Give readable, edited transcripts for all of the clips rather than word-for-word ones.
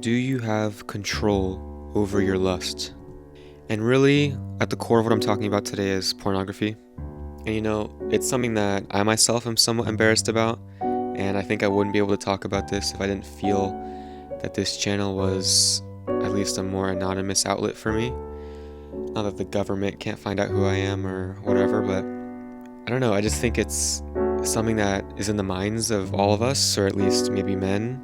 do you have control over your lust? And really, at the core of what I'm talking about today is pornography. And it's something that I myself am somewhat embarrassed about, and I think I wouldn't be able to talk about this if I didn't feel that this channel was at least a more anonymous outlet for me. Not that the government can't find out who I am or whatever, but I don't know, I just think it's something that is in the minds of all of us, or at least maybe men.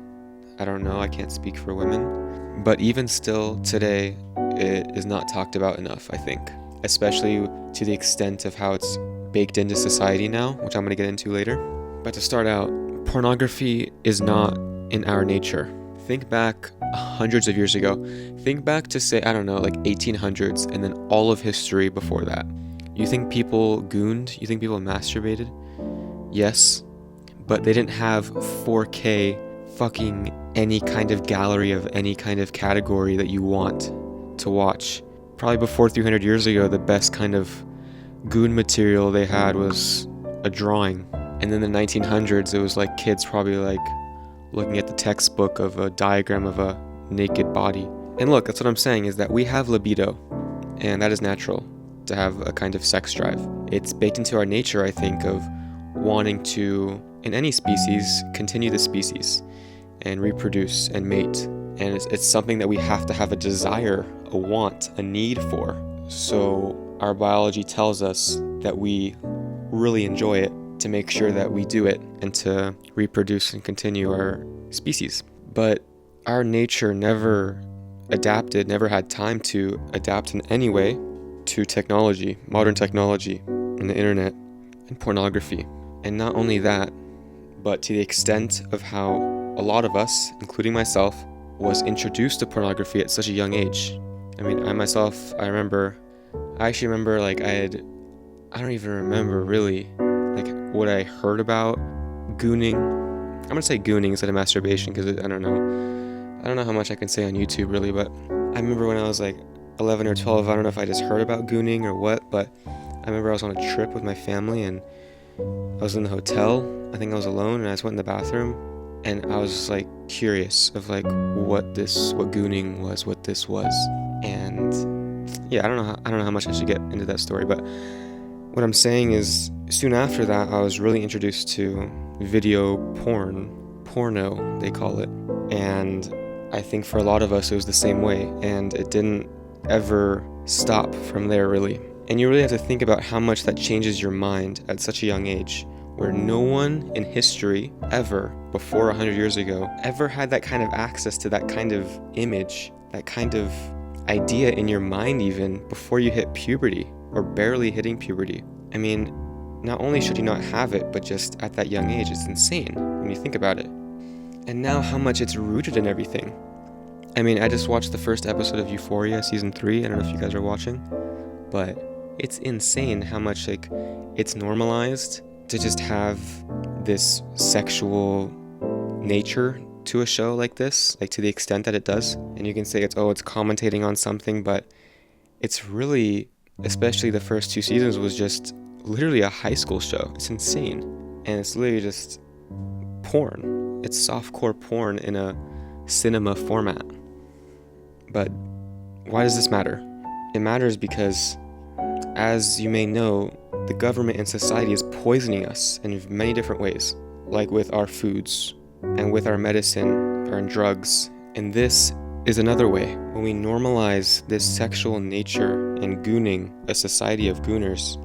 I don't know, I can't speak for women. But even still, today, it is not talked about enough, I think. Especially to the extent of how it's baked into society now, which I'm going to get into later. But to start out, pornography is not in our nature. Think back hundreds of years ago. Think back to, say, I don't know, like 1800s, and then all of history before that. You think people gooned? You think people masturbated? Yes, but they didn't have 4K fucking any kind of gallery of any kind of category that you want to watch. Probably before 300 years ago, the best kind of goon material they had was a drawing. And then in the 1900s, it was like kids probably like looking at the textbook of a diagram of a naked body. And look, that's what I'm saying, is that we have libido, and that is natural to have a kind of sex drive. It's baked into our nature, I think, of wanting to, in any species, continue the species and reproduce and mate. And it's something that we have to have a desire, a want, a need for. So our biology tells us that we really enjoy it, to make sure that we do it and to reproduce and continue our species. But our nature never adapted, never had time to adapt in any way to technology, modern technology, and the internet, and pornography. And not only that, but to the extent of how a lot of us, including myself, was introduced to pornography at such a young age. I mean, I actually remember like I don't even remember really like what I heard about gooning. I'm gonna say gooning instead of masturbation because I don't know how much I can say on YouTube really, but I remember when I was like 11 or 12, I don't know if I just heard about gooning or what, but I remember I was on a trip with my family and I was in the hotel. I think I was alone, and I just went in the bathroom, and I was just like curious of like what gooning was, what this was. And yeah, I don't know how much I should get into that story, but what I'm saying is soon after that I was really introduced to video porno they call it. And I think for a lot of us it was the same way, and it didn't ever stop from there really. And you really have to think about how much that changes your mind at such a young age, where no one in history ever, before 100 years ago, ever had that kind of access to that kind of image, that kind of idea in your mind even before you hit puberty, or barely hitting puberty. I mean, not only should you not have it, but just at that young age, it's insane when you think about it. And now how much it's rooted in everything. I mean, I just watched the first episode of Euphoria, season 3, I don't know if you guys are watching, but it's insane how much like it's normalized to just have this sexual nature to a show like this, like to the extent that it does. And you can say it's commentating on something, but it's really, especially the first 2 seasons, was just literally a high school show. It's insane. And it's literally just porn. It's softcore porn in a cinema format. But why does this matter? It matters because, as you may know, the government and society is poisoning us in many different ways, like with our foods and with our medicine, our drugs. And this is another way. When we normalize this sexual nature and gooning, a society of gooners,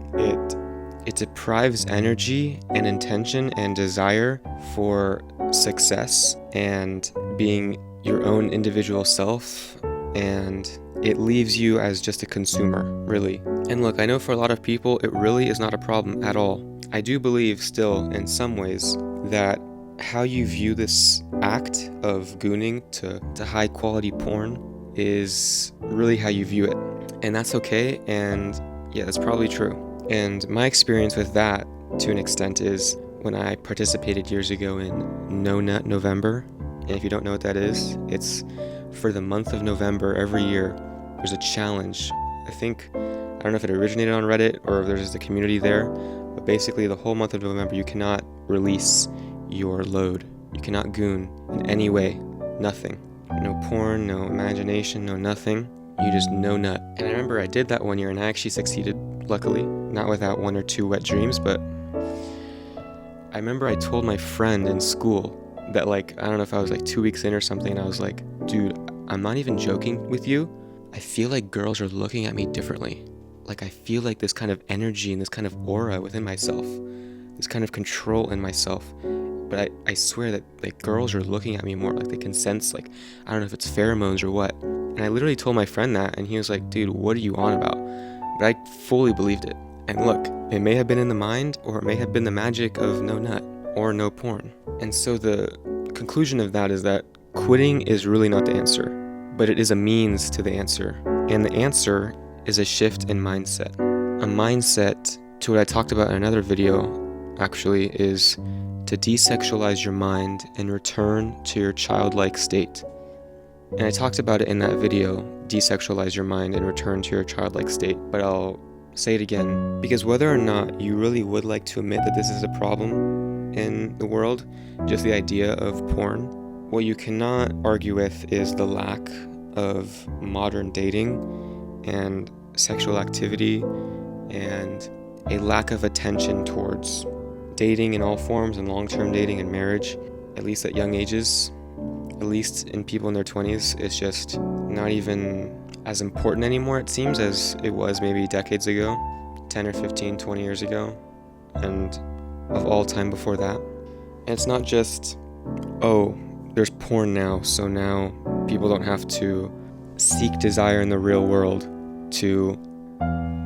it deprives energy and intention and desire for success and being your own individual self, and it leaves you as just a consumer, really. And look, I know for a lot of people, it really is not a problem at all. I do believe still, in some ways, that how you view this act of gooning to high quality porn is really how you view it. And that's okay, and yeah, that's probably true. And my experience with that, to an extent, is when I participated years ago in No Nut November. And if you don't know what that is, it's for the month of November every year. There's a challenge. I don't know if it originated on Reddit or if there's just a community there, but basically the whole month of November you cannot release your load. You cannot goon in any way, nothing. No porn, no imagination, no nothing. You just no nut. And I remember I did that one year and I actually succeeded, luckily. Not without 1 or 2 wet dreams, but I remember I told my friend in school that, like, I don't know if I was like 2 weeks in or something, and I was like, dude, I'm not even joking with you. I feel like girls are looking at me differently. Like, I feel like this kind of energy and this kind of aura within myself, this kind of control in myself. But I swear that, like, girls are looking at me more, like they can sense, like, I don't know if it's pheromones or what. And I literally told my friend that, and he was like, dude, what are you on about? But I fully believed it. And look, it may have been in the mind, or it may have been the magic of no nut, or no porn. And so the conclusion of that is that quitting is really not the answer, but it is a means to the answer. And the answer is a shift in mindset. A mindset, to what I talked about in another video, actually, is to desexualize your mind and return to your childlike state. And I talked about it in that video, desexualize your mind and return to your childlike state, but I'll say it again, because whether or not you really would like to admit that this is a problem in the world, just the idea of porn, what you cannot argue with is the lack of modern dating and sexual activity and a lack of attention towards dating in all forms and long-term dating and marriage, at least at young ages, at least in people in their 20s, is just not even as important anymore, it seems, as it was maybe decades ago, 10 or 15, 20 years ago, and of all time before that. And it's not just, oh, there's porn now, so now people don't have to seek desire in the real world to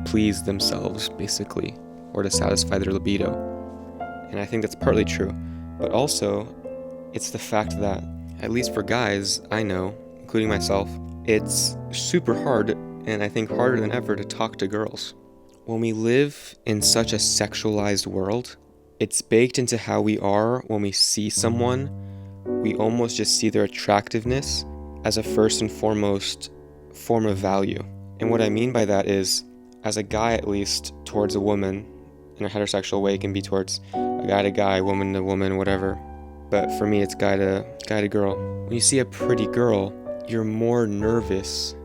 please themselves, basically, or to satisfy their libido. And I think that's partly true, but also it's the fact that, at least for guys I know, including myself, it's super hard, and I think harder than ever, to talk to girls. When we live in such a sexualized world, it's baked into how we are. When we see someone, we almost just see their attractiveness as a first and foremost form of value. And what I mean by that is, as a guy at least, towards a woman, in a heterosexual way, it can be towards a guy to guy, woman to woman, whatever. But for me, it's guy to girl. When you see a pretty girl, you're more nervous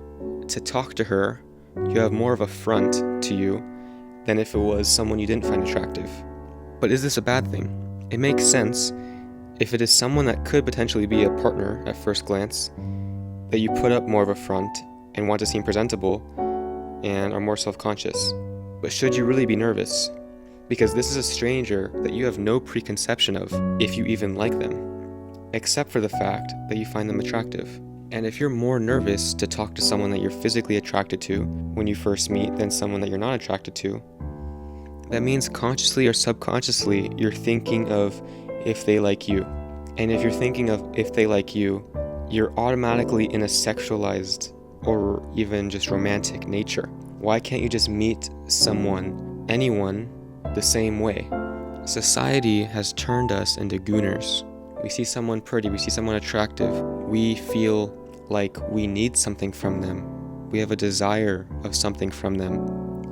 to talk to her. You have more of a front to you than if it was someone you didn't find attractive. But is this a bad thing? It makes sense if it is someone that could potentially be a partner at first glance, that you put up more of a front and want to seem presentable and are more self-conscious. But should you really be nervous? Because this is a stranger that you have no preconception of, if you even like them, except for the fact that you find them attractive. And if you're more nervous to talk to someone that you're physically attracted to when you first meet than someone that you're not attracted to, that means consciously or subconsciously you're thinking of if they like you. And if you're thinking of if they like you, you're automatically in a sexualized or even just romantic nature. Why can't you just meet someone, anyone, the same way? Society has turned us into gooners. We see someone pretty, we see someone attractive, we feel like we need something from them. We have a desire of something from them.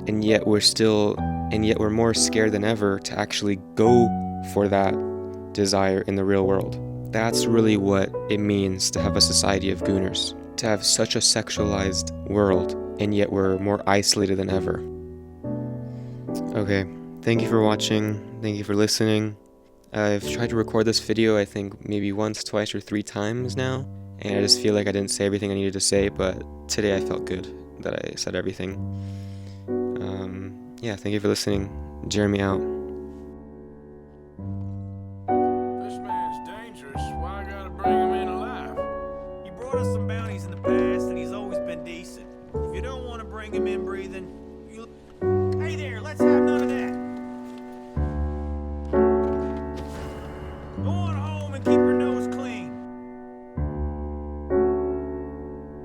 And yet we're more scared than ever to actually go for that desire in the real world. That's really what it means to have a society of gooners. To have such a sexualized world, and yet we're more isolated than ever. Okay, thank you for watching, thank you for listening. I've tried to record this video I think maybe once, twice, or 3 times now, and I just feel like I didn't say everything I needed to say, but today I felt good that I said everything. Yeah, thank you for listening. Jeremy out. This man's dangerous. Why I gotta bring him in alive? He brought us some